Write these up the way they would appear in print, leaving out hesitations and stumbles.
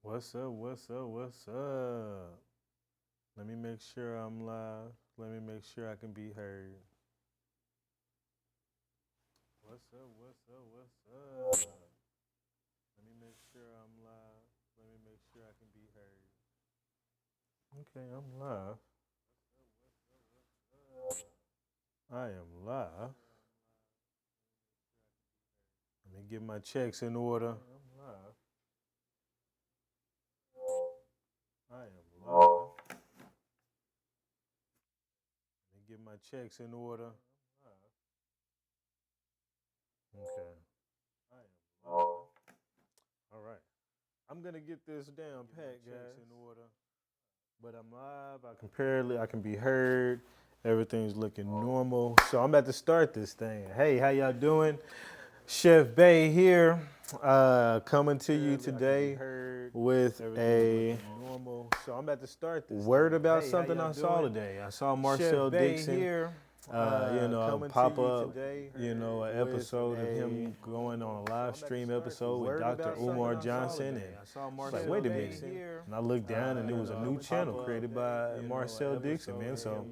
What's up? What's up? What's up? Let me make sure I'm live. Let me make sure I can be heard. What's up? What's up? What's up? Let me make sure I'm live. Let me make sure I can be heard. Okay, I'm live. I am live. Let me get my checks in order. I'm live. I am live. Let me get my checks in order. Okay. I am live. All right. I'm gonna get this down pat, guys. In order. But I'm live. I can be heard. Everything's looking normal. So I'm about to start this thing. Hey, how y'all doing? Chef Bay here, coming to you today with a normal. So I'm about to start this word about something I saw today. I saw Marcel Dixon here. Pop up, an episode of him going on a live stream episode with Dr. Umar Johnson. And I was like, wait a minute. And I looked down and it was a new channel created by Marcel Dixon, man. So,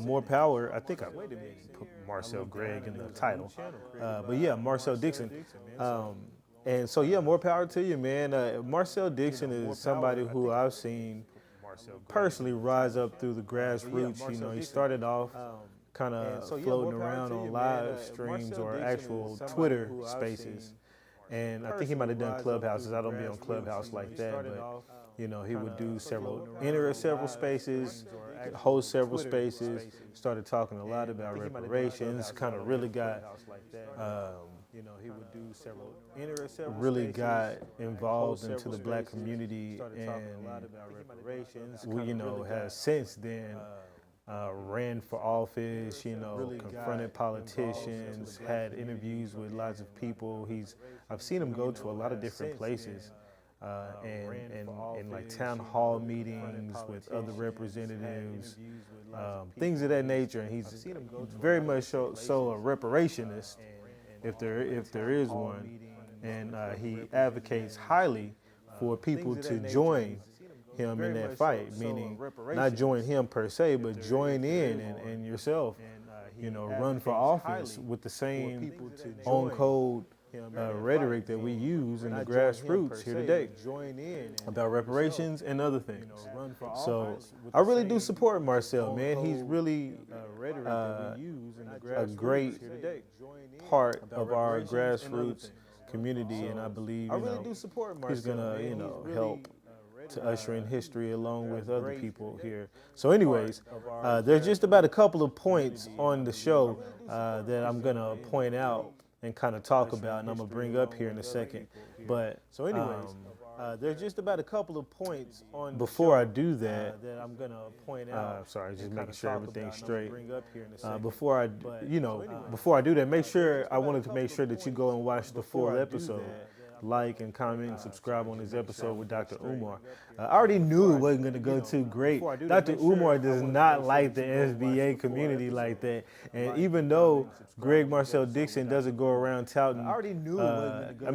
more power. I think I put Marcel Gregg in the title. But yeah, Marcel Dixon. And so, yeah, more power to you, man. Marcel Dixon is somebody who I've seen personally rise up through the grassroots. He started off kind of floating around on live streams or actual Twitter spaces. And I think he might have done Clubhouses. I don't be on Clubhouse like that, but he would do enter several spaces, host several spaces. Started talking a lot about reparations. Kind of really got really got involved into the black community, and has since then ran for office, confronted politicians, had interviews with lots of people. I've seen him go to a lot of different places, and like town hall meetings with other representatives, things of that nature. And he's very much so a reparationist, if there is one, and he advocates highly for people to join him in that fight, meaning not join him per se, but join in and yourself, run for office with the same on code rhetoric that we use in the grassroots here today about reparations and other things. So I really do support Marcel, man. He's really a great part of our grassroots community, and I believe he's gonna help to usher in history along with other people here. So, anyways, there's just about a couple of points on the show that I'm gonna point out and kind of talk about, and I'm gonna bring up here in a second. But there's just about a couple of points on. Before I do that, that I'm gonna point out. Sorry, just making sure everything's straight. Before I do that, I wanted to make sure that you go and watch the full episode. Like and comment and subscribe on this episode with Dr. Umar. I already knew it wasn't going to go too great. Dr. Umar does not like the SBA community like that. And even though Greg Marcel Dixon doesn't go around touting,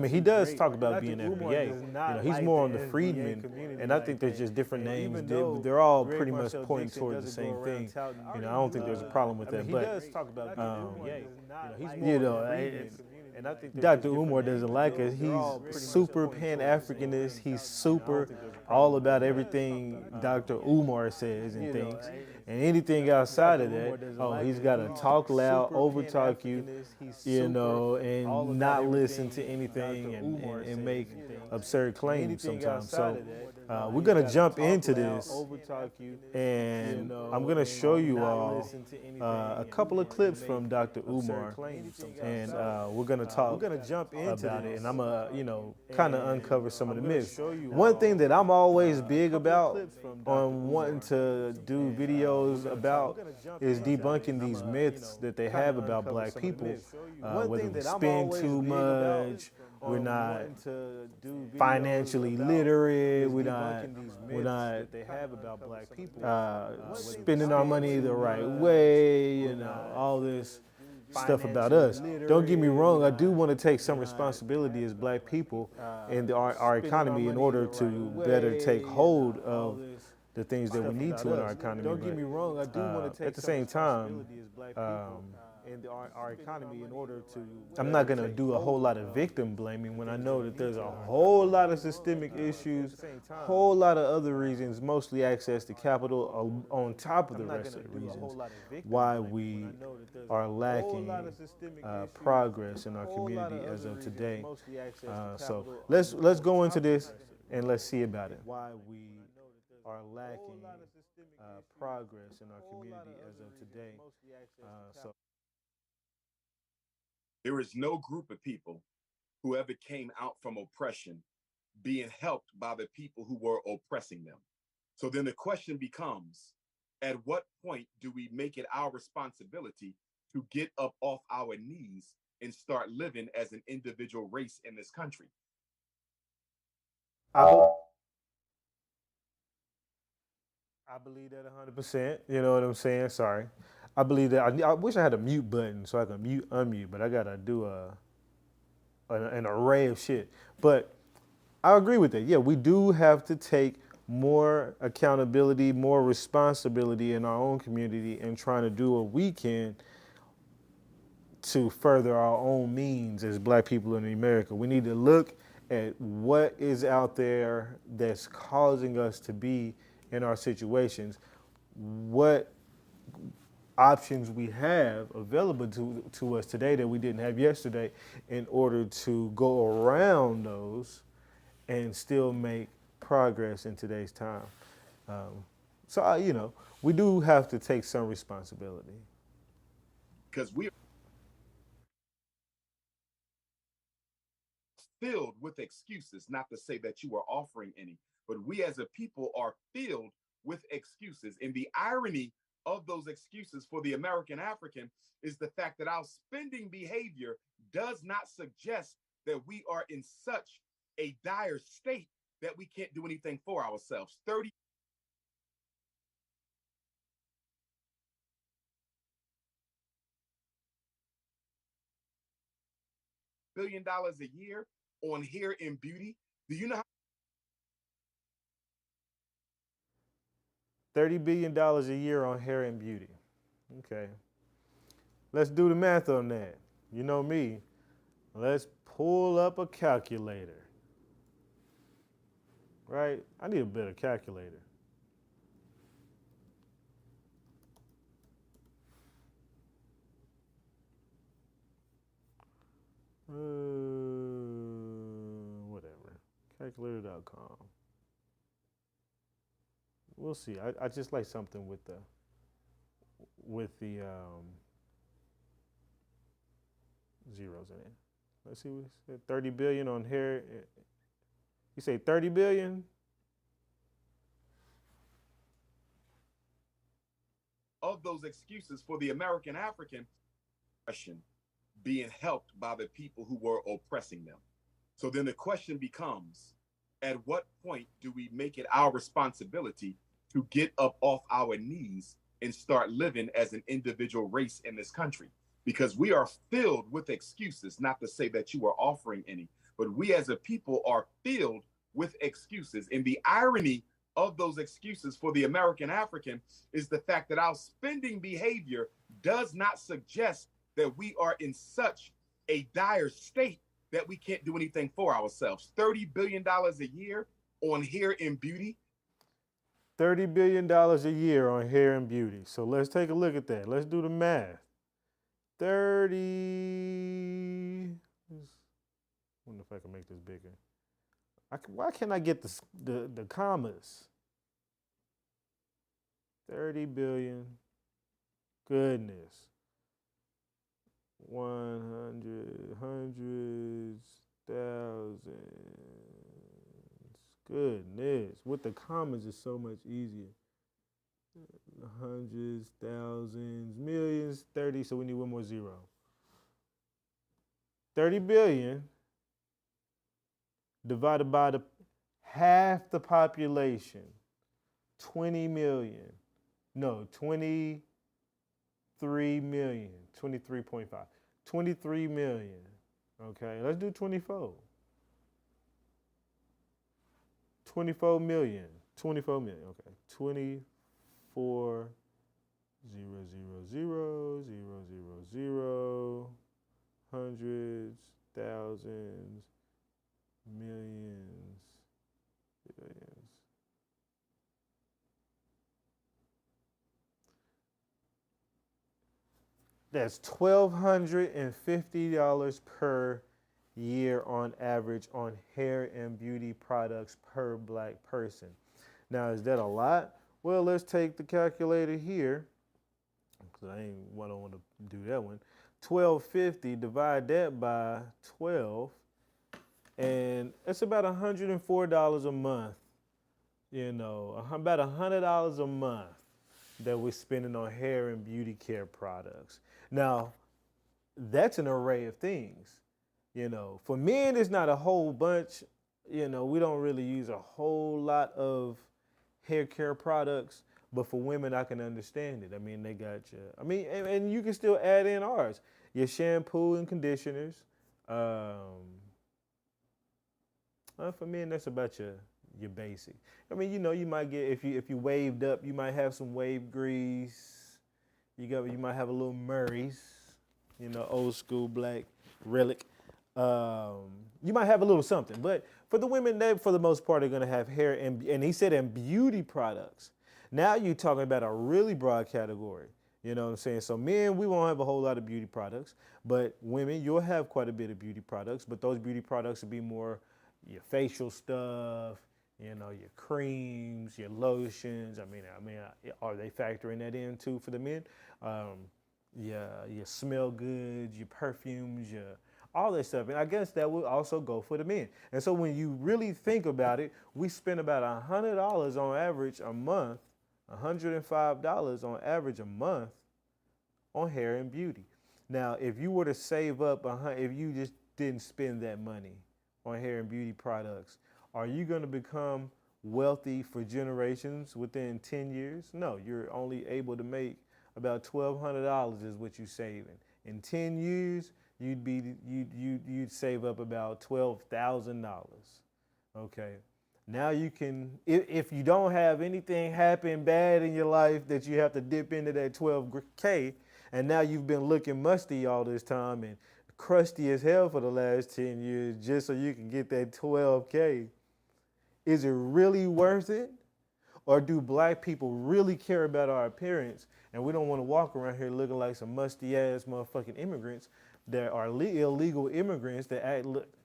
he does talk about being FBA. He's more on the freedmen, and I think there's just different names. They're all pretty much pointing towards the same thing. I don't think there's a problem with that. But Dr. Umar doesn't like us. He's super Pan-Africanist. He's super all about everything Dr. Umar says and thinks. And anything outside of that, he's got to talk loud, overtalk you, and not listen to anything and make absurd claims sometimes. So we're going to jump into this, and I'm going to show you all a couple of clips from Dr. Umar, and we're going to talk about it, and I'm going to, kind of uncover some of the myths. One thing that I'm always big about on wanting to do videos about is debunking these myths that they have about black people, whether we spend too much, we're not financially literate, we're not spending our money the right way, all this stuff about us. Don't get me wrong, I do want to take some responsibility as black people and our economy in order to better take hold of the things that we need to in our economy. Don't get me wrong, I do want to take at the same time, and our economy in order to. I'm not going to do a whole lot of victim blaming when I know that there's a whole lot of systemic issues, whole lot of other reasons, mostly access to capital on top of the rest of the reasons why we are lacking progress in our community as of today. So let's go into this and let's see about it. Why we are lacking progress in our community as of today. So There is no group of people who ever came out from oppression being helped by the people who were oppressing them. So then the question becomes, at what point do we make it our responsibility to get up off our knees and start living as an individual race in this country? I believe that 100%. You know what I'm saying? Sorry. I believe that. I wish I had a mute button so I could mute, unmute, but I gotta do an array of shit. But I agree with that. Yeah, we do have to take more accountability, more responsibility in our own community, and trying to do what we can to further our own means as black people in America. We need to look at what is out there that's causing us to be in our situations, what options we have available to us today that we didn't have yesterday in order to go around those and still make progress in today's time. So, we do have to take some responsibility. Because we are filled with excuses, not to say that you are offering any, but we as a people are filled with excuses. And the irony of those excuses for the American African is the fact that our spending behavior does not suggest that we are in such a dire state that we can't do anything for ourselves. $30 billion a year on hair and beauty. Do you know how $30 billion a year on hair and beauty? Okay. Let's do the math on that. You know me. Let's pull up a calculator. Right? I need a better calculator. Whatever. Calculator.com. We'll see. I just like something with the zeros in it. Let's see what it said. 30 billion on hair. You say 30 billion? of those excuses for the American African being helped by the people who were oppressing them? So then the question becomes, at what point do we make it our responsibility to get up off our knees and start living as an individual race in this country? Because we are filled with excuses, not to say that you are offering any, but we as a people are filled with excuses. And the irony of those excuses for the American African is the fact that our spending behavior does not suggest that we are in such a dire state that we can't do anything for ourselves. $30 billion a year on hair and beauty. $30 billion a year on hair and beauty. So let's take a look at that. Let's do the math. 30. I wonder if I can make this bigger. Why can't I get the commas? 30 billion. Goodness. 100, hundreds, thousands. Goodness. With the commas is so much easier. Hundreds, thousands, millions, 30, so we need one more zero. 30 billion divided by half the population, 20 million. No, 20 million, 23.5, 23 million. Okay, let's do 24. 24 million, 24 million. Okay, 24, 0, 0, 0, 0, 0, 0, hundreds, thousands, millions, billions. That's $1,250 per year on average on hair and beauty products per black person. Now, is that a lot? Well, let's take the calculator here, because I don't want to do that one. 1,250, divide that by 12, and it's about $104 a month. You know, about $100 a month that we're spending on hair and beauty care products. Now, that's an array of things. You know, for men, it's not a whole bunch. You know, we don't really use a whole lot of hair care products, but for women, I can understand it. I mean, they got you. I mean, and you can still add in ours, your shampoo and conditioners. For men, that's about your basic. I mean, you know, you might get if you waved up, you might have some wave grease. You might have a little Murray's, you know, old school black relic. You might have a little something, but for the women, they for the most part are going to have hair and he said and beauty products. Now you're talking about a really broad category. You know what I'm saying? So men, we won't have a whole lot of beauty products, but women, you'll have quite a bit of beauty products. But those beauty products will be more your facial stuff, you know, your creams, your lotions. I mean, are they factoring that in too for the men? Your smell goods, your perfumes, all that stuff. And I guess that will also go for the men. And so when you really think about it, we spend about $100 on average a month, $105 on average a month on hair and beauty. Now, if you were to save up, if you just didn't spend that money on hair and beauty products, are you going to become wealthy for generations within 10 years? No, you're only able to make about $1,200 is what you're saving. In 10 years, you'd save up about $12,000. Okay. Now you can, if you don't have anything happen bad in your life that you have to dip into that 12K, and now you've been looking musty all this time and crusty as hell for the last 10 years just so you can get that 12K, is it really worth it? Or do black people really care about our appearance and we don't want to walk around here looking like some musty ass motherfucking immigrants that are illegal immigrants that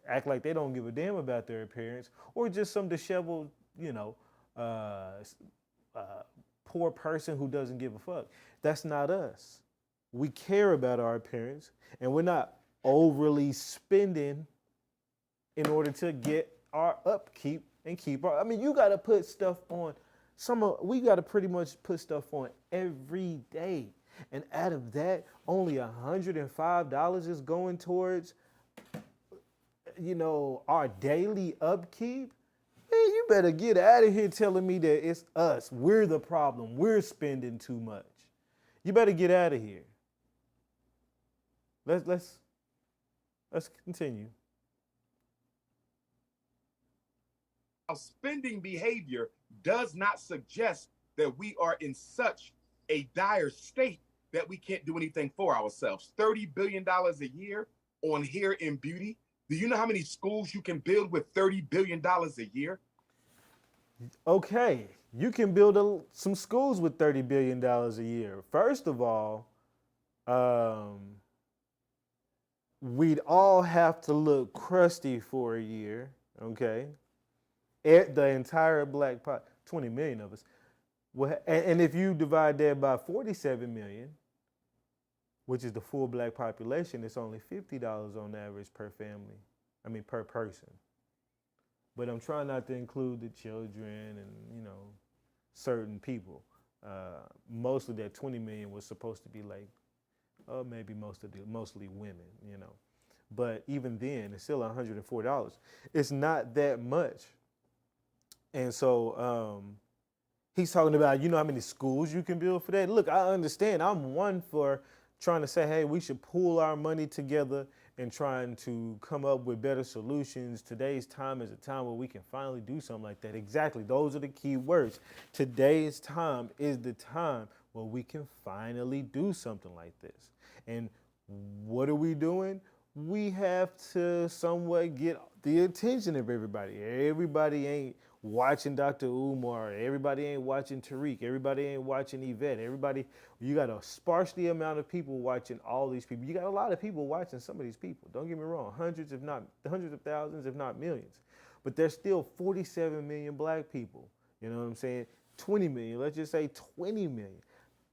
act like they don't give a damn about their appearance, or just some disheveled, you know, poor person who doesn't give a fuck? That's not us. We care about our appearance, and we're not overly spending in order to get our upkeep and keep our. I mean, you got to put stuff on. We got to pretty much put stuff on every day. And out of that, only $105 is going towards, you know, our daily upkeep. Man, you better get out of here telling me that it's us. We're the problem. We're spending too much. You better get out of here. Let's continue. Our spending behavior does not suggest that we are in such a dire state that we can't do anything for ourselves. $30 billion a year on hair and beauty. Do you know how many schools you can build with $30 billion a year? Okay, you can build some schools with $30 billion a year. First of all, we'd all have to look crusty for a year, okay? The entire black pot, 20 million of us. And if you divide that by 47 million, which is the full black population, it's only $50 on average per family. I mean, per person. But I'm trying not to include the children and, you know, certain people. Most of that 20 million was supposed to be like, maybe mostly women, you know. But even then, it's still $104. It's not that much. And so He's talking about, you know how many schools you can build for that? Look, I understand. I'm one for trying to say, hey, we should pool our money together and trying to come up with better solutions. Today's time is a time where we can finally do something like that. Exactly. Those are the key words. Today's time is the time where we can finally do something like this. And what are we doing? We have to somewhat get the attention of everybody. Everybody ain't watching Dr. Umar. Everybody ain't watching Tariq. Everybody ain't watching Yvette. You got a sparsely amount of people watching all these people. You got a lot of people watching some of these people. Don't get me wrong, hundreds of thousands, if not millions. But there's still 47 million black people. You know what I'm saying? 20 million, let's just say 20 million.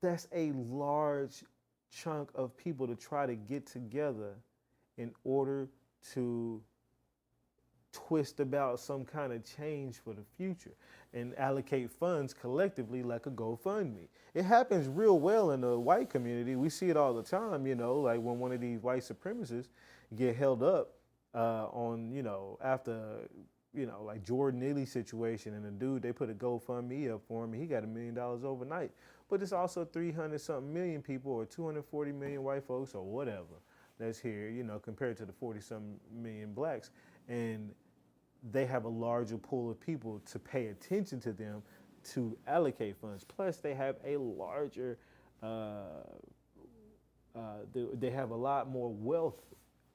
That's a large chunk of people to try to get together in order to twist about some kind of change for the future and allocate funds collectively like a GoFundMe. It happens real well in the white community. We see it all the time, you know, like when one of these white supremacists get held up on, you know, after, you know, like Jordan Neely situation, and the dude, they put a GoFundMe up for him and he got $1 million overnight. But it's also 300 something million people or 240 million white folks or whatever that's here, you know, compared to the 40 some million blacks. And they have a larger pool of people to pay attention to them to allocate funds. Plus, they have a larger, they have a lot more wealth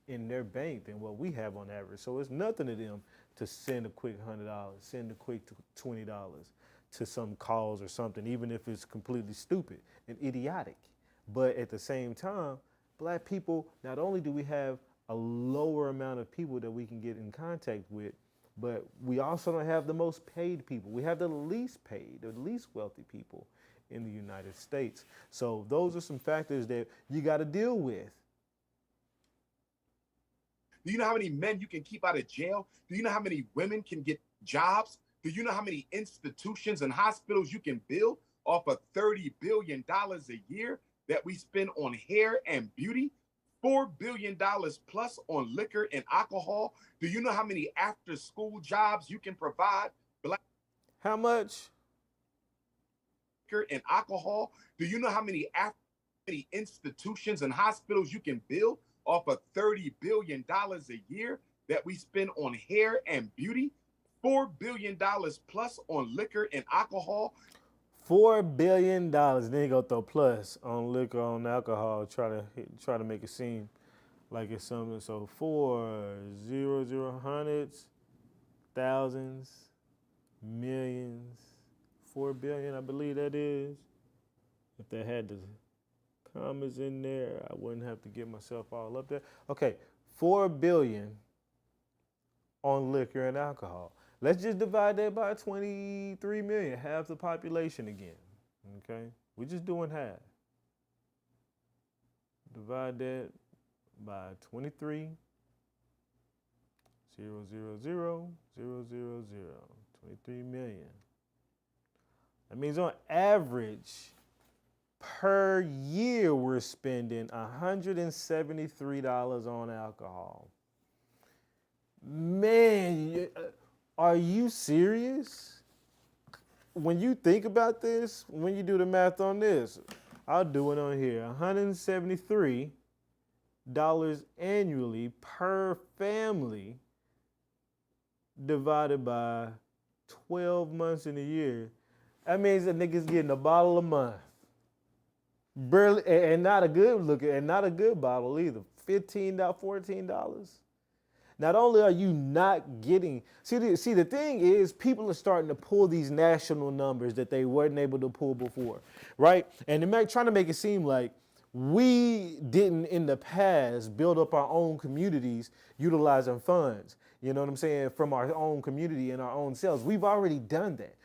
in their bank than what we have on average. So it's nothing to them to send a quick $100, send a quick $20 to some cause or something, even if it's completely stupid and idiotic. But at the same time, black people, not only do we have a lower amount of people that we can get in contact with, but we also don't have the most paid people. We have the least paid, the least wealthy people in the United States. So those are some factors that you got to deal with. Do you know how many men you can keep out of jail? Do you know how many women can get jobs? Do you know how many institutions and hospitals you can build off of $30 billion a year that we spend on hair and beauty? $4 billion plus on liquor and alcohol. Do you know how many after school jobs you can provide? How much? Liquor and alcohol. Do you know how many institutions and hospitals you can build off of $30 billion a year that we spend on hair and beauty? $4 billion plus on liquor and alcohol. $4 billion. Then you go throw plus on liquor, on alcohol, try to make it seem like it's something. So 4 hundreds, thousands, millions, 4 billion, I believe that is. If they had the commas in there, I wouldn't have to get myself all up there. Okay, 4 billion on liquor and alcohol. Let's just divide that by 23 million, half the population again, okay? We're just doing half. Divide that by 23, 23 million. That means on average, per year, we're spending $173 on alcohol. Man, are you serious? When you think about this, when you do the math on this, I'll do it on here. $173 annually per family divided by 12 months in a year. That means that nigga's getting a bottle a month. Barely, and not a good looking, and not a good bottle either. $15, $14. Not only are you not getting, see the thing is, people are starting to pull these national numbers that they weren't able to pull before, right? And they're trying to make it seem like we didn't in the past build up our own communities utilizing funds, you know what I'm saying, from our own community and our own selves. We've already done that.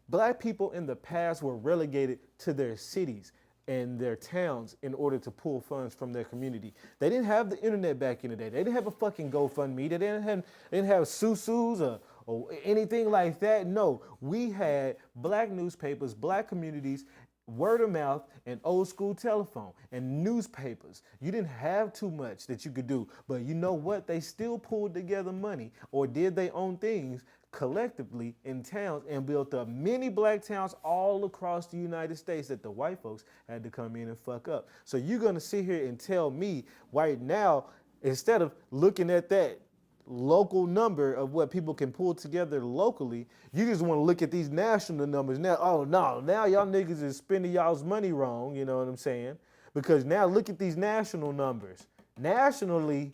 Black people in the past were relegated to their cities and their towns in order to pull funds from their community. They didn't have the internet back in the day. They didn't have a fucking GoFundMe. They didn't have Susus or anything like that. No, we had black newspapers, black communities, word of mouth, and old school telephone and newspapers. You didn't have too much that you could do, but you know what? They still pulled together money or did their own things collectively in towns and built up many black towns all across the United States that the white folks had to come in and fuck up. So you're gonna sit here and tell me right now, instead of looking at that local number of what people can pull together locally, you just want to look at these national numbers now. Oh no, now y'all niggas is spending y'all's money wrong, you know what I'm saying? Because now look at these national numbers. Nationally,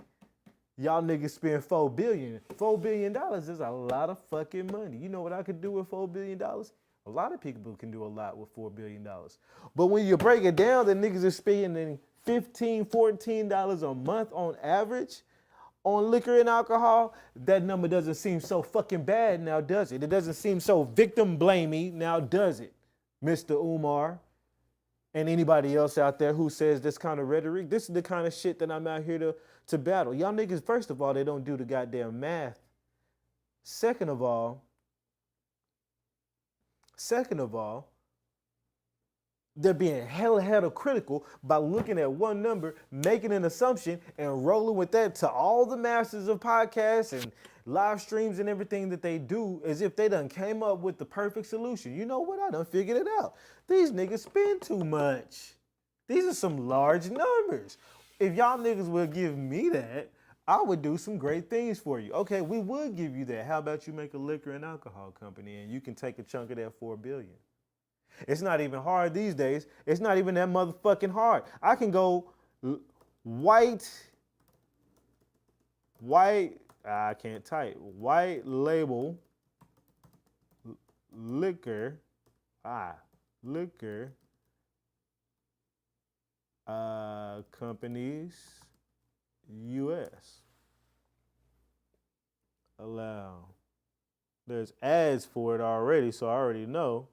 y'all niggas spend $4 billion. $4 billion is a lot of fucking money. You know what I could do with $4 billion? A lot of people can do a lot with $4 billion. But when you break it down, the niggas are spending $15, $14 a month on average on liquor and alcohol. That number doesn't seem so fucking bad now, does it? It doesn't seem so victim blamey now, does it, Mr. Umar? And anybody else out there who says this kind of rhetoric. This is the kind of shit that I'm out here to battle. Y'all niggas, first of all, they don't do the goddamn math. Second of all, they're being hella critical by looking at one number, making an assumption, and rolling with that to all the masters of podcasts and live streams and everything that they do as if they done came up with the perfect solution. You know what? I done figured it out. These niggas spend too much. These are some large numbers. If y'all niggas would give me that, I would do some great things for you. Okay, we would give you that. How about you make a liquor and alcohol company and you can take a chunk of that $4 billion? It's not even hard these days. It's not even that motherfucking hard. I can go white, I can't type, white label liquor companies, US. Allow. There's ads for it already, so I already know.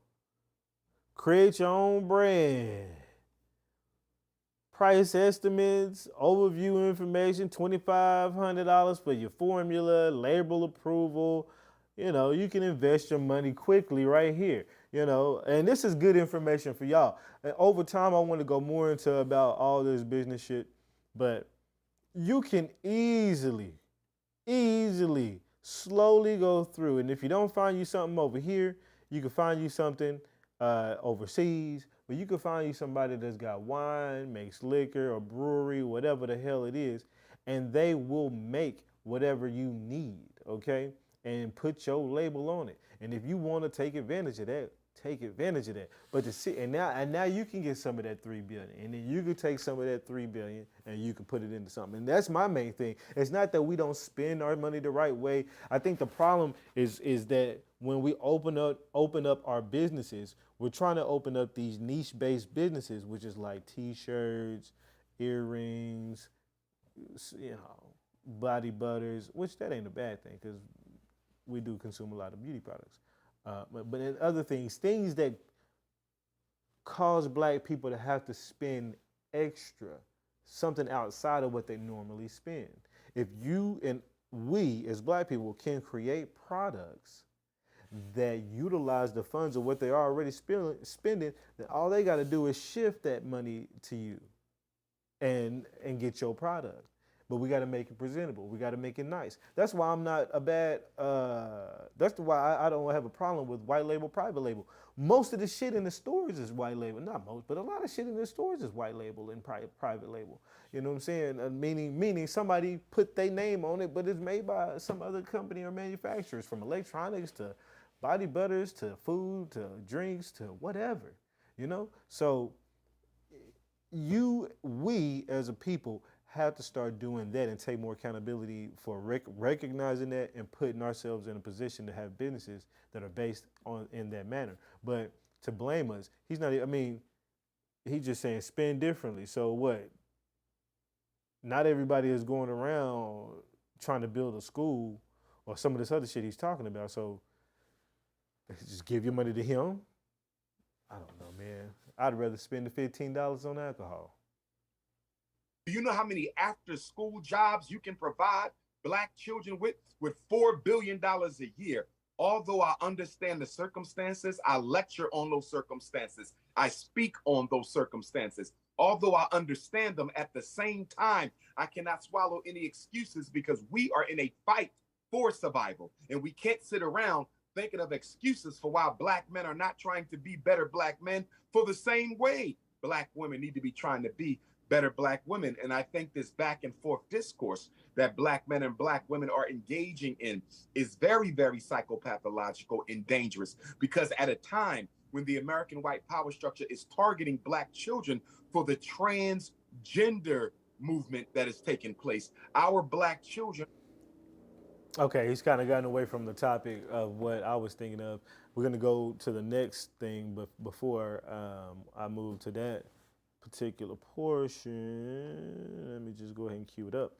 Create your own brand. Price estimates, overview information, $2,500 for your formula, label approval. You know, you can invest your money quickly right here. You know, and this is good information for y'all. And over time, I want to go more into about all this business shit, but you can easily, slowly go through. And if you don't find you something over here, you can find you something overseas, but you can find you somebody that's got wine, makes liquor, or brewery, whatever the hell it is, and they will make whatever you need, okay? And put your label on it. And if you want to take advantage of that, take advantage of that. But to see, and now you can get some of that $3 billion, and then you can take some of that $3 billion and you can put it into something. And that's my main thing. It's not that we don't spend our money the right way. I think the problem is that when we open up our businesses, we're trying to open up these niche-based businesses, which is like T-shirts, earrings, you know, body butters, which that ain't a bad thing because we do consume a lot of beauty products. But in other things that cause black people to have to spend extra, something outside of what they normally spend. If you and we as black people can create products that utilize the funds of what they're already spending, then all they got to do is shift that money to you and get your product. But we got to make it presentable. We got to make it nice. That's why I'm not a bad, that's why I don't have a problem with white label, private label. Most of the shit in the stores is white label. Not most, but a lot of shit in the stores is white label and private label. You know what I'm saying? Meaning somebody put their name on it, but it's made by some other company or manufacturers, from electronics to body butters to food to drinks to whatever, you know? So we as a people have to start doing that and take more accountability for recognizing that and putting ourselves in a position to have businesses that are based on in that manner. But to blame us, he's just saying spend differently. So what? Not everybody is going around trying to build a school or some of this other shit he's talking about. So just give your money to him. I don't know, man. I'd rather spend the $15 on alcohol. Do you know how many after-school jobs you can provide black children with $4 billion a year? Although I understand the circumstances, I lecture on those circumstances. I speak on those circumstances. Although I understand them, at the same time, I cannot swallow any excuses because we are in a fight for survival. And we can't sit around thinking of excuses for why black men are not trying to be better black men, for the same way black women need to be trying to be better black women. And I think this back and forth discourse that black men and black women are engaging in is very, very psychopathological and dangerous, because at a time when the American white power structure is targeting black children for the transgender movement that is taking place, our black children. Okay, he's kind of gotten away from the topic of what I was thinking of. We're going to go to the next thing, but before I move to that particular portion, let me just go ahead and cue it up.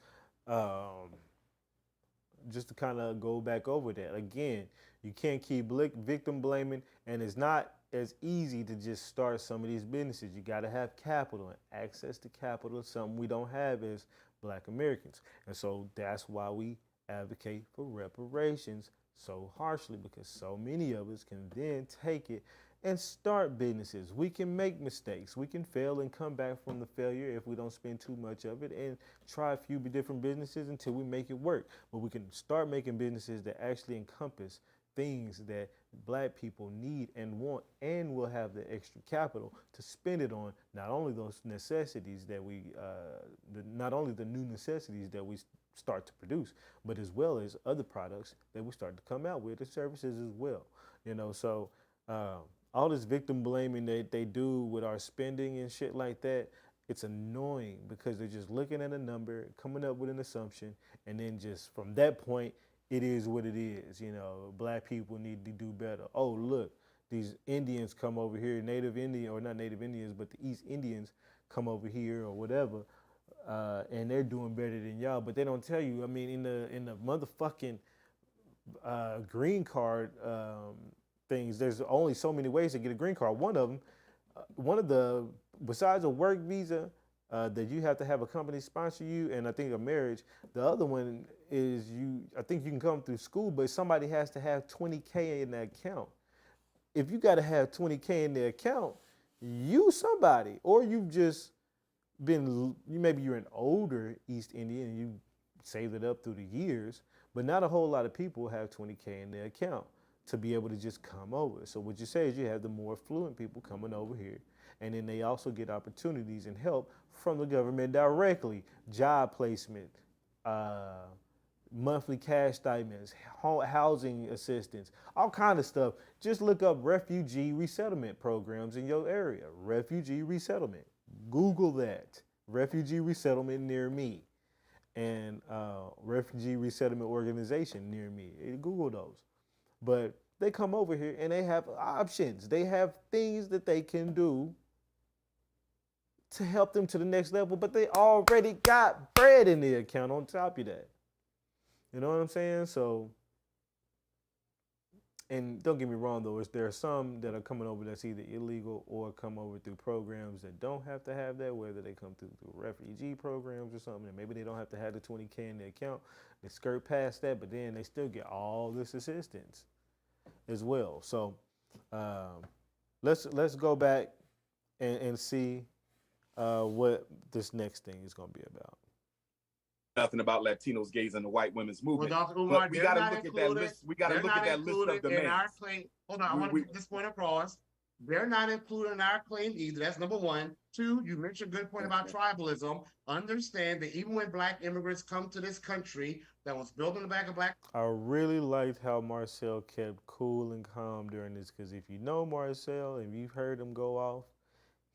Just to kind of go back over that. Again, you can't keep victim blaming, and it's not as easy to just start some of these businesses. You got to have capital, and access to capital is something we don't have as black Americans. And so that's why we advocate for reparations so harshly, because so many of us can then take it and start businesses. We can make mistakes. We can fail and come back from the failure if we don't spend too much of it, and try a few different businesses until we make it work. But we can start making businesses that actually encompass things that black people need and want, and will have the extra capital to spend it on not only those necessities that we, not only the new necessities that we start to produce, but as well as other products that we start to come out with, and services as well. You know, so all this victim blaming that they do with our spending and shit like that, it's annoying, because they're just looking at a number, coming up with an assumption, and then just from that point, it is what it is. You know, black people need to do better. Oh, look, these Indians come over here, Native Indian, or not Native Indians, but the East Indians come over here or whatever, and they're doing better than y'all. But they don't tell you, I mean, in the motherfucking green card things, there's only so many ways to get a green card. One of them, besides a work visa, that you have to have a company sponsor you, and I think a marriage. The other one is I think you can come through school, but somebody has to have 20K in the account. If you got to have 20K in the account, you somebody, or you've just maybe you're an older East Indian and you saved it up through the years, but not a whole lot of people have 20K in their account to be able to just come over. So what you say is you have the more affluent people coming over here, and then they also get opportunities and help from the government directly, job placement, monthly cash stipends, housing assistance, all kind of stuff. Just look up refugee resettlement programs in your area. Refugee resettlement. Google that. Refugee resettlement near me, and refugee resettlement organization near me. Google those. But they come over here and they have options. They have things that they can do to help them to the next level, but they already got bread in the account on top of that. You know what I'm saying? So, and don't get me wrong though, there are some that are coming over that's either illegal or come over through programs that don't have to have that, whether they come through refugee programs or something, and maybe they don't have to have the 20K in their account. They skirt past that, but then they still get all this assistance as well. So let's go back and see what this next thing is going to be about. Nothing about Latinos, gays, and the white women's movement. Well, Dr. Umar, but we got to look at that list. We got to look at that list of demands. Hold on, I want to get this point across. They're not included in our claim either. That's number one. Two, you mentioned a good point about tribalism. Understand that even when black immigrants come to this country that was built on the back of black. I really liked how Marcel kept cool and calm during this, because if you know Marcel and you've heard him go off,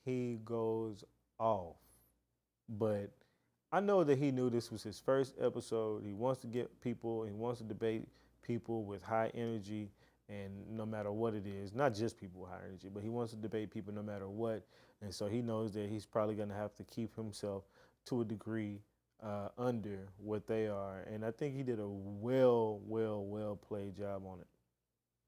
he goes off. But I know that he knew this was his first episode. He wants to get people, he wants to debate people with high energy, and no matter what it is, not just people with high energy, but he wants to debate people no matter what. And so he knows that he's probably going to have to keep himself to a degree under what they are. And I think he did a well played job on it.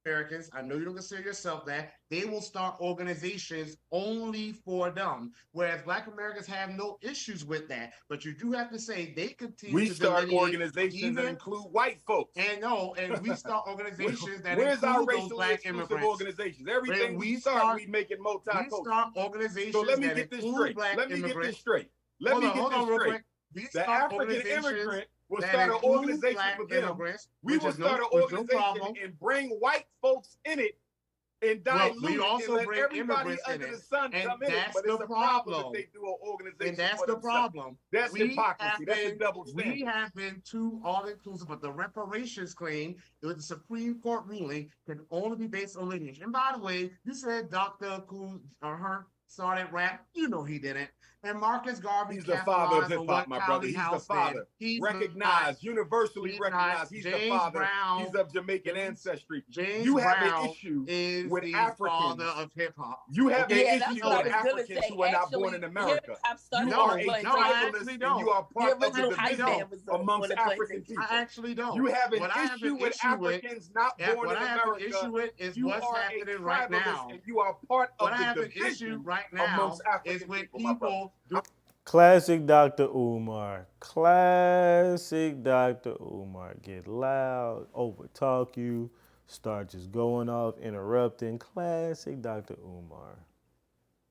Americans, I know you don't consider yourself that, they will start organizations only for them. Whereas black Americans have no issues with that. But you do have to say they continue we to start organizations that include white folks. And we start organizations that where's include our those racially black exclusive immigrants. organizations? Everything we start, we make it multicultural. We start organizations so let me that get this include straight. black Let me immigrants. get this straight. Let me get this straight. We The African immigrant will that start an include organization black for them. immigrants, We will start an organization and bring white folks in it and dilute we it also and let bring everybody immigrants under in the it. sun And come in it. that's But the it's a problem problem. if they do an organization And that's for the themselves. problem. That's We hypocrisy. have That's a been- double standard. We have been too all-inclusive, but the reparations claim with the Supreme Court ruling can only be based on lineage. And by the way, you said Dr. Umar started rap. You know he didn't. And Marcus Garvey He's the father of capitalized on hip hop, what my brother. Cowley He's the House father. did. He's Recognized, universally he's recognized. not. He's the James father. Brown- He's of Jamaican James- ancestry. James You have Brown an issue is with the Africans. father of hip hop. You have Okay? an that's issue what I with was gonna Africans say. who are not born in Actually, America. hip-hop started You No, are on a no, I plantations. actually tribalist don't. and you are The part of the original hype division man was on amongst the African plantation. people. I actually don't. You have an What I have issue an with issue with- Africans not born what in I have an America. issue with is You what's are a happening right tribalist now. and you are part of What I have the an issue division right now amongst African is with people, my brother. people doing Classic Dr. Umar. Classic Dr. Umar. Get loud, overtalk you, start just going off, interrupting. Classic Dr. Umar.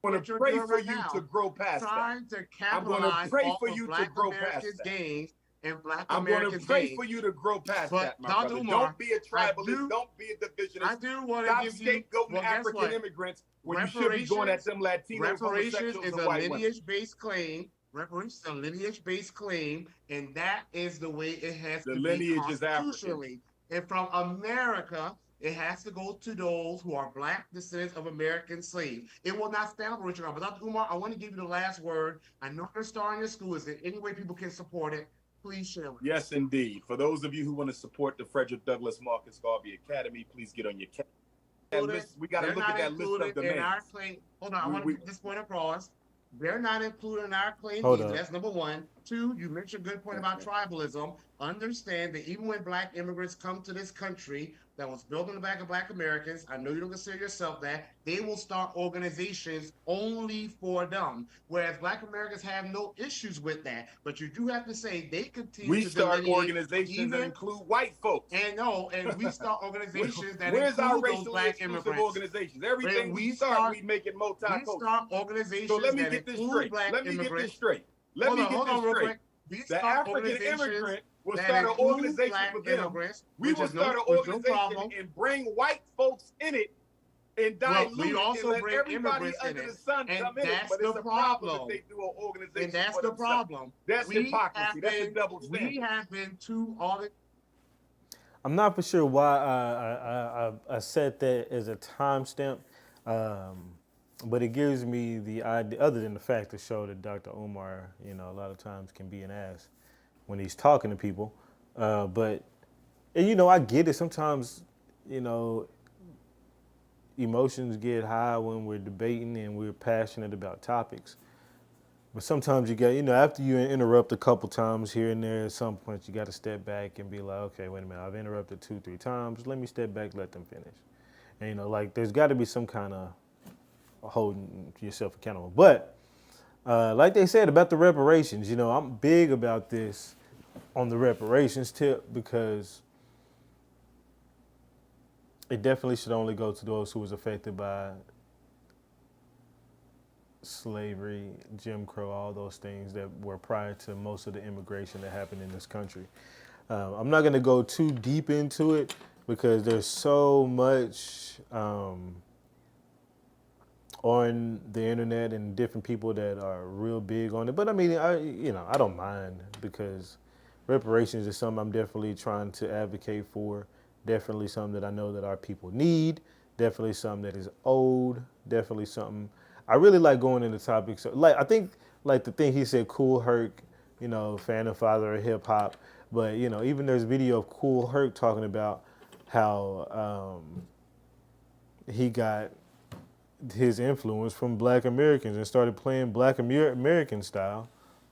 I'm going what to you're pray doing for right you now, to grow past that. trying to I'm going to capitalize pray off for of you to Black grow past Americans' that. gains and Black I'm going to Americans' pray gains. for you to grow past But that, my Dr. brother. Umar, Don't be a tribalist. Don't be a divisionist. I do want Stop to give you scapegoating well, guess African what? immigrants when you should be going at them Latinos, Reparations homosexuals, is and a white women. lineage-based claim. Reparations is a lineage-based claim, and that is the way it has The to lineage be is African. constitutionally. And from America, it has to go to those who are Black descendants of American slaves. It will not stand up for Richard. But Dr. Umar, I want to give you the last word. I know you're starting your school. Is there any way people can support it? Please share with us. Yes, indeed. For those of you who want to support the Frederick Douglass Marcus Garvey Academy, please get on your list. We got to They're look not at that list of included in our demands. claim. Hold on, I want to get this point across. They're not included in our claim Hold either. up. That's number one. Two, you mentioned a good point about tribalism. Understand that even when Black immigrants come to this country that was built on the back of Black Americans, I know you don't consider yourself that, they will start organizations only for them. Whereas Black Americans have no issues with that. But you do have to say they continue We to start delineate organizations even- that include white folks. and we start organizations that Where's our include those racially Black exclusive immigrants. organizations? Everything we we start, start- we make it We multicultural. start organizations So let me that get this include straight. Black Let me get immigrants. this straight. Let me get hold this on, real straight. quick. We The start African organizations immigrant will that start an include organization Black for them. immigrants, We which will is start an no organization problem. and bring white folks in it and Well, dilute we it also and let bring everybody immigrants in under it. the sun And come in it. that's But the it's a problem problem. if they do an organization And that's for the themselves. problem. That's We hypocrisy. have That's a been- double We standard. have been too all I'm not for sure why I set that as a timestamp, but it gives me the idea, other than the fact to show that Dr. Umar, a lot of times can be an ass when he's talking to people. But I get it. Sometimes, emotions get high when we're debating and we're passionate about topics. But sometimes you got, after you interrupt a couple times here and there, at some point you got to step back and be like, okay, wait a minute, I've interrupted 2-3 times. Let me step back, let them finish. And there's got to be some kind of holding yourself accountable. But like they said about the reparations, I'm big about this on the reparations tip because it definitely should only go to those who was affected by slavery, Jim Crow, all those things that were prior to most of the immigration that happened in this country. I'm not going to go too deep into it because there's so much on the internet and different people that are real big on it. But I mean, I don't mind because reparations is something I'm definitely trying to advocate for. Definitely something that I know that our people need. Definitely something that is owed. Definitely something. I really like going into topics. I think the thing he said, Cool Herc, fan and father of hip hop. But, even there's video of Cool Herc talking about how he got his influence from Black Americans and started playing Black American style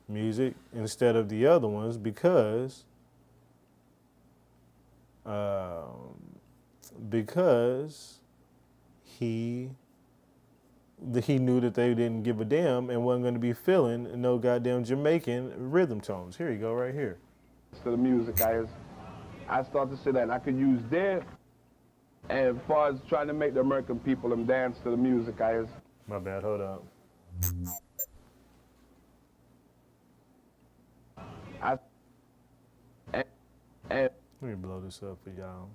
music instead of the other ones because he knew that they didn't give a damn and wasn't going to be feeling no goddamn Jamaican rhythm tones. Here you go, right here. To the music, I start to say that I could use their, and as far as trying to make the American people them dance to the music, My bad, hold up. Let me blow this up for y'all.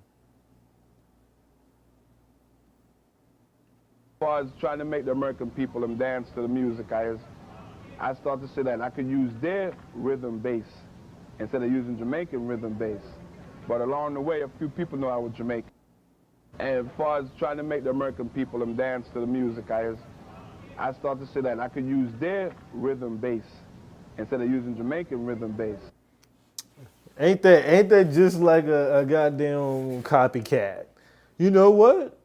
As far as trying to make the American people them dance to the music, I start to say that I could use their rhythm bass instead of using Jamaican rhythm bass. But along the way, a few people know I was Jamaican. And as far as trying to make the American people them dance to the music, I start to say that I could use their rhythm bass instead of using Jamaican rhythm bass. Ain't that just like a goddamn copycat? You know what?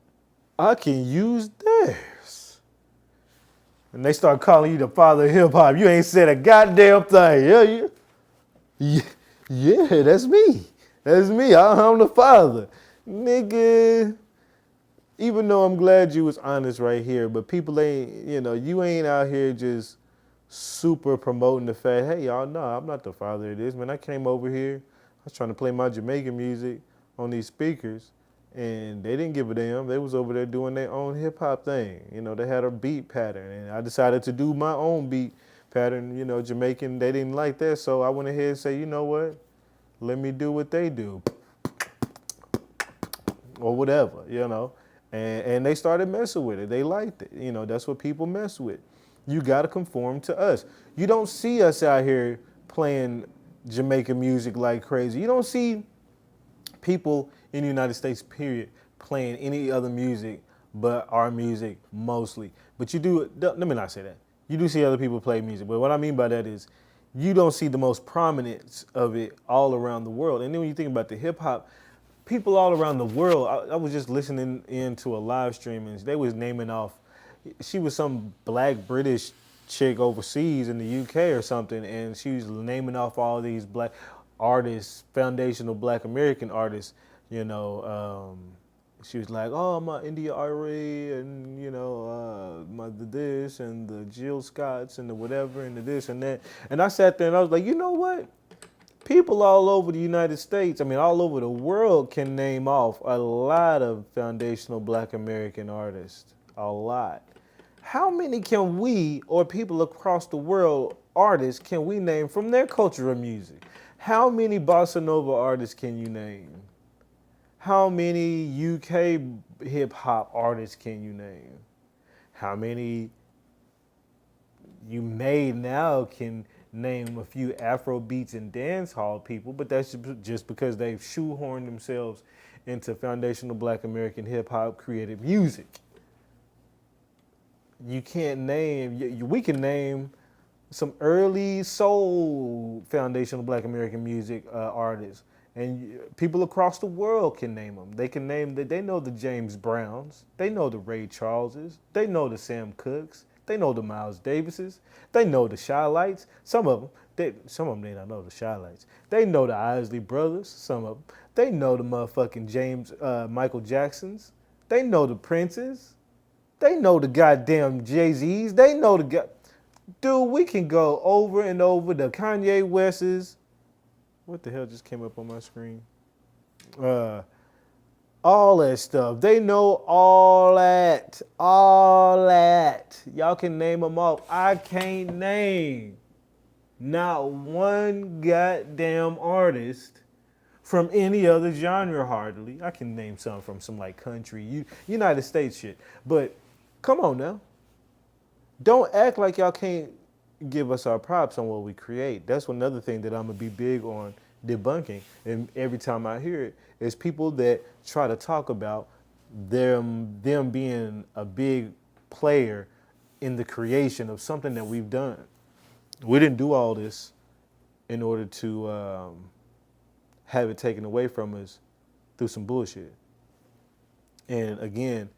I can use theirs. And they start calling you the father of hip hop. You ain't said a goddamn thing. Yeah, that's me. That's me. I'm the father. Nigga. Even though I'm glad you was honest right here, but people ain't, you ain't out here just super promoting the fact, hey, y'all, no, I'm not the father of this. Man, I came over here. I was trying to play my Jamaican music on these speakers, and they didn't give a damn. They was over there doing their own hip-hop thing. They had a beat pattern, and I decided to do my own beat pattern, Jamaican. They didn't like that, so I went ahead and say, you know what? Let me do what they do. Or whatever, And they started messing with it. They liked it. That's what people mess with. You got to conform to us. You don't see us out here playing Jamaican music like crazy. You don't see people in the United States, period, playing any other music but our music mostly. But you do, let me not say that. You do see other people play music. But what I mean by that is you don't see the most prominence of it all around the world. And then when you think about the hip hop, people all around the world, I was just listening into a live stream and they was naming off, she was some black British chick overseas in the UK or something, and she was naming off all these black artists, foundational black American artists, she was like, oh, my India Ari and, my the this and the Jill Scotts and the whatever and the this and that. And I sat there and I was like, you know what? People all over the United States, all over the world can name off a lot of foundational black American artists. A lot. How many can we, or people across the world, artists, can we name from their culture of music? How many bossa nova artists can you name? How many UK hip hop artists can you name? How many you may now can name a few Afro beats and dance hall people, but that's just because they've shoehorned themselves into foundational black American hip hop created music. You can't name, we can name some early soul foundational black American music artists, and people across the world can name them. They can name that. They know the James Browns, they know the Ray Charleses, they know the Sam Cookes, they know the Miles Davises, they know the Shy Lights. Some of them may not know the Shy Lights. They know the Isley Brothers. Some of them. They know the motherfucking Michael Jacksons. They know the Princes. They know the goddamn Jay-Z's. They know dude, we can go over and over the Kanye West's. What the hell just came up on my screen? All that stuff. They know all that. All that. Y'all can name them off. I can't name not one goddamn artist from any other genre hardly. I can name some from some like country, United States shit. But come on now. Don't act like y'all can't give us our props on what we create. That's another thing that I'm going to be big on debunking. And every time I hear it, is people that try to talk about them being a big player in the creation of something that we've done. We didn't do all this in order to have it taken away from us through some bullshit. And again,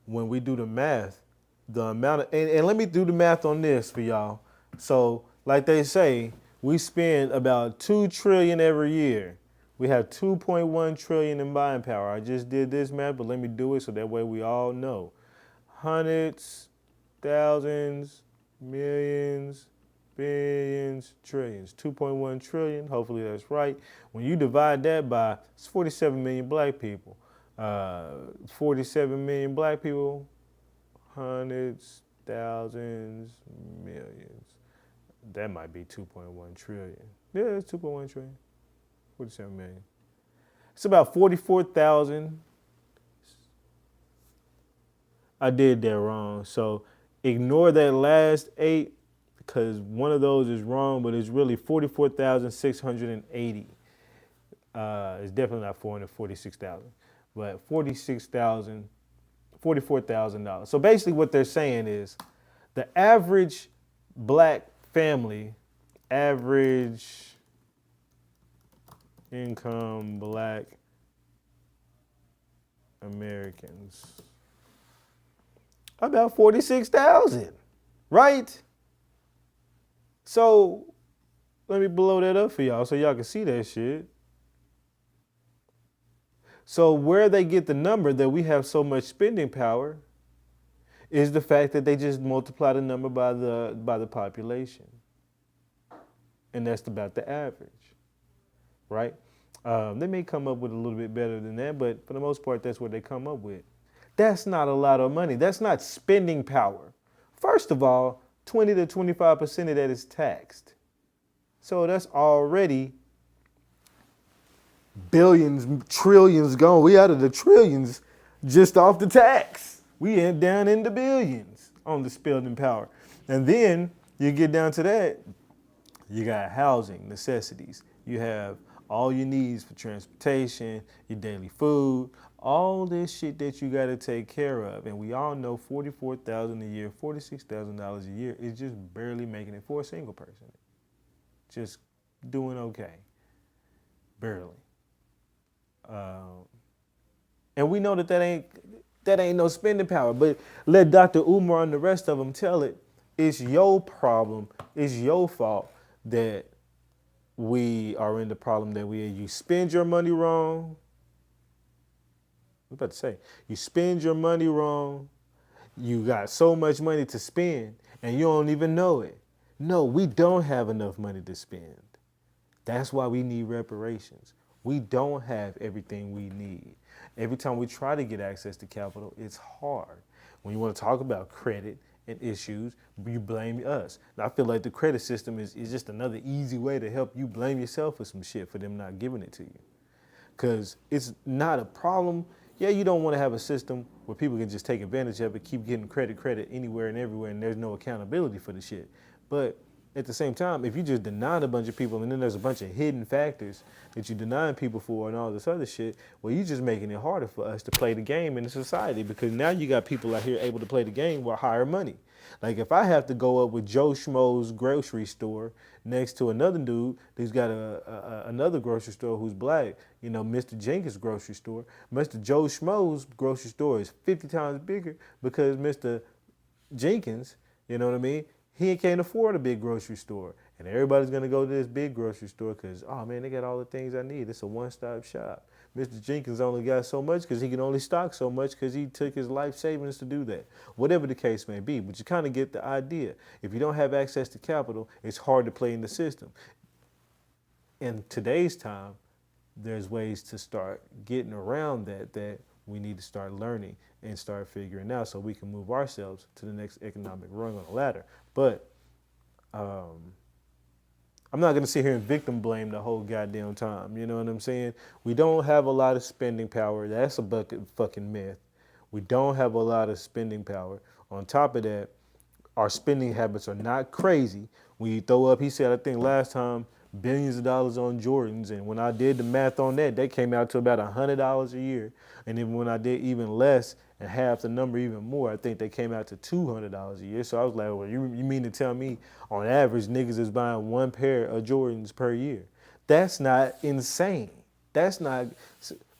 when we do the math, the amount of, and let me do the math on this for y'all. So like they say, we spend about 2 trillion every year. We have 2.1 trillion in buying power. I just did this math, but let me do it so that way we all know. Hundreds, thousands, millions, billions, trillions. 2.1 trillion, hopefully that's right. When you divide that by, it's 47 million black people. 47 million black people, hundreds, thousands, millions. That might be 2.1 trillion. Yeah, it's 2.1 trillion. 47 million. It's about 44,000. I did that wrong. So ignore that last 8 because one of those is wrong, but it's really 44,680. It's definitely not 446,000, but 46,000, $44,000. So basically what they're saying is the average black family, average income black Americans, about 46,000, right? So let me blow that up for y'all so y'all can see that shit. So where they get the number that we have so much spending power is the fact that they just multiply the number by the population. And that's about the average, right? They may come up with a little bit better than that, but for the most part, that's what they come up with. That's not a lot of money. That's not spending power. First of all, 20 to 25% of that is taxed. So that's already billions, trillions gone. We out of the trillions just off the tax. We end down in the billions on the spending power. And then you get down to that, you got housing, necessities. You have all your needs for transportation, your daily food, all this shit that you got to take care of. And we all know $44,000 a year, $46,000 a year is just barely making it for a single person. Just doing okay, barely. And we know that ain't no spending power, but let Dr. Umar and the rest of them tell it. It's your problem. It's your fault that we are in the problem that we are. You spend your money wrong. I was about to say, you spend your money wrong. You got so much money to spend and you don't even know it. No, we don't have enough money to spend. That's why we need reparations. We don't have everything we need. Every time we try to get access to capital, it's hard. When you want to talk about credit and issues, you blame us. And I feel like the credit system is just another easy way to help you blame yourself for some shit for them not giving it to you. Because it's not a problem. Yeah, you don't want to have a system where people can just take advantage of it, keep getting credit anywhere and everywhere, and there's no accountability for the shit. But at the same time, if you just deny a bunch of people and then there's a bunch of hidden factors that you're denying people for and all this other shit, well, you're just making it harder for us to play the game in the society because now you got people out here able to play the game with higher money. Like if I have to go up with Joe Schmo's grocery store next to another dude who's got another grocery store who's black, you know, Mr. Jenkins' grocery store, Mr. Joe Schmo's grocery store is 50 times bigger because Mr. Jenkins, you know what I mean? He can't afford a big grocery store. And everybody's gonna go to this big grocery store because, oh man, they got all the things I need. It's a one-stop shop. Mr. Jenkins only got so much because he can only stock so much because he took his life savings to do that. Whatever the case may be, but you kind of get the idea. If you don't have access to capital, it's hard to play in the system. In today's time, there's ways to start getting around that we need to start learning and start figuring out so we can move ourselves to the next economic rung on the ladder. But I'm not going to sit here and victim blame the whole goddamn time. You know what I'm saying? We don't have a lot of spending power. That's a bucket fucking myth. We don't have a lot of spending power. On top of that, our spending habits are not crazy. When you throw up, he said, I think last time, billions of dollars on Jordans. And when I did the math on that, that came out to about $100 a year. And then when I did even less and half the number even more, I think they came out to $200 a year. So I was like, well, you mean to tell me on average niggas is buying one pair of Jordans per year? That's not insane. That's not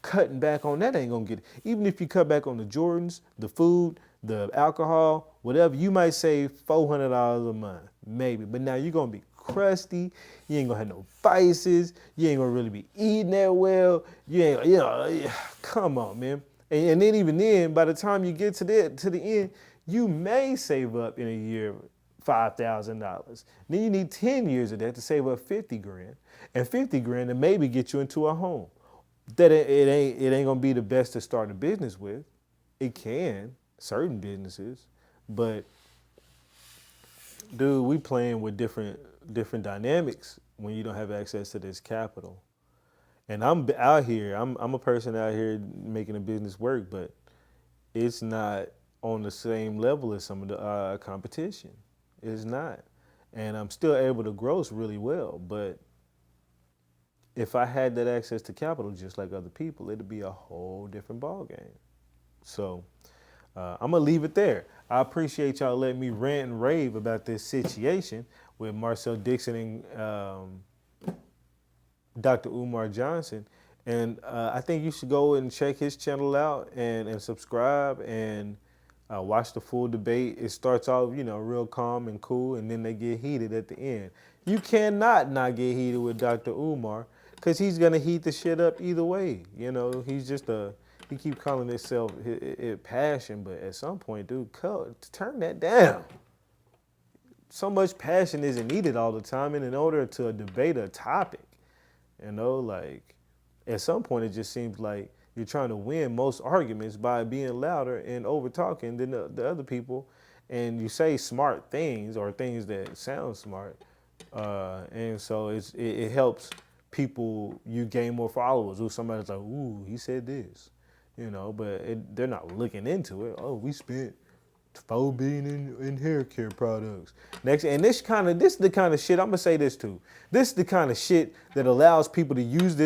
cutting back on that ain't gonna get it. Even if you cut back on the Jordans, the food, the alcohol, whatever, you might save $400 a month, maybe. But now you're gonna be crusty. You ain't gonna have no vices. You ain't gonna really be eating that well. You ain't, you know, come on, man. And then even then, by the time you get to the end, you may save up in a year $5,000. Then you need 10 years of that to save up 50 grand. And 50 grand to maybe get you into a home. That it ain't gonna be the best to start a business with. It can, certain businesses, but dude, we playing with different dynamics when you don't have access to this capital. And I'm out here. I'm a person out here making a business work, but it's not on the same level as some of the competition. It's not, and I'm still able to gross really well. But if I had that access to capital just like other people, it'd be a whole different ball game. So I'm gonna leave it there. I appreciate y'all letting me rant and rave about this situation with Marcel Dixon and Dr. Umar Johnson. And I think you should go and check his channel out and subscribe and watch the full debate. It starts off, real calm and cool, and then they get heated at the end. You cannot not get heated with Dr. Umar because he's going to heat the shit up either way. He's just he keep calling himself his passion, but at some point, dude, turn that down. So much passion isn't needed all the time, and in order to debate a topic, at some point it just seems like you're trying to win most arguments by being louder and over talking than the other people, and you say smart things or things that sound smart, and so it helps people. You gain more followers. Ooh, somebody's like, ooh, he said this, but they're not looking into it. Oh, we spent $4 billion in hair care products. Next, and this is the kind of shit, I'm gonna say this too. This is the kind of shit that allows people to use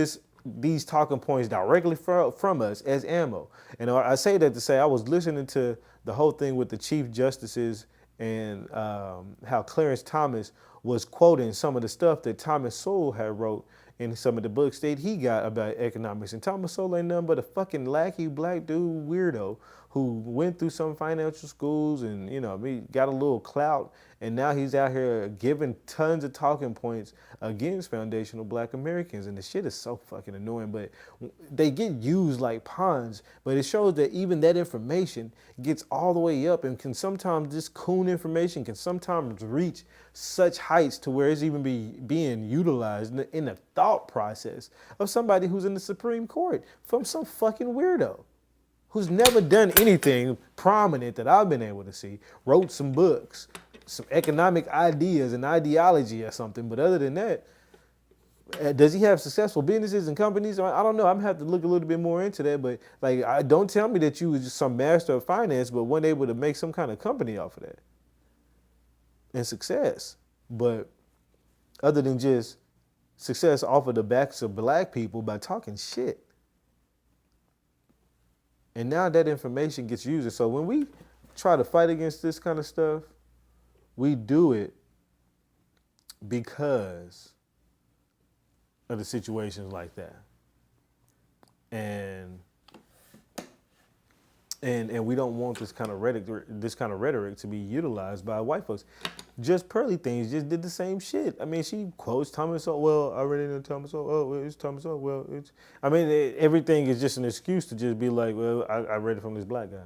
these talking points directly from us as ammo. And I say that to say I was listening to the whole thing with the Chief Justices and how Clarence Thomas was quoting some of the stuff that Thomas Sowell had wrote in some of the books that he got about economics. And Thomas Sowell ain't nothing but a fucking lackey black dude weirdo who went through some financial schools and, got a little clout. And now he's out here giving tons of talking points against foundational black Americans. And the shit is so fucking annoying, but they get used like pawns. But it shows that even that information gets all the way up and can sometimes, this coon information can sometimes reach such heights to where it's even being utilized in the thought process of somebody who's in the Supreme Court from some fucking weirdo who's never done anything prominent that I've been able to see, wrote some books, some economic ideas and ideology or something. But other than that, does he have successful businesses and companies? I don't know. I'm gonna have to look a little bit more into that. But don't tell me that you was just some master of finance, but weren't able to make some kind of company off of that and success. But other than just success off of the backs of black people by talking shit. And now that information gets used. And so when we try to fight against this kind of stuff, we do it because of the situations like that. And we don't want this kind of rhetoric to be utilized by white folks. Just Pearly Things just did the same shit. I mean, she quotes Thomas Sowell. Well, I already know Thomas Sowell. Oh, well, it's Thomas Sowell. Well, everything is just an excuse to just be like, well, I read it from this black guy.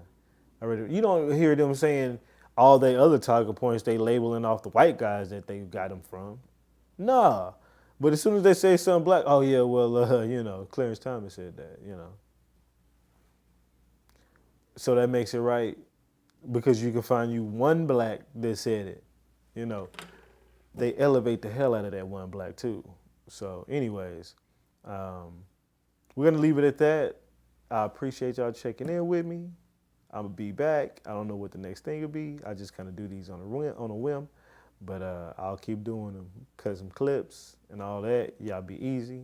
I read it. You don't hear them saying all the other talking points they labeling off the white guys that they got them from. Nah. But as soon as they say something black, oh yeah, well, Clarence Thomas said that, So that makes it right because you can find you one black that said it. They elevate the hell out of that one black too. So anyways, we're going to leave it at that. I appreciate y'all checking in with me. I'm going to be back. I don't know what the next thing will be. I just kind of do these on a whim, but I'll keep doing them, cut some clips and all that. Y'all be easy.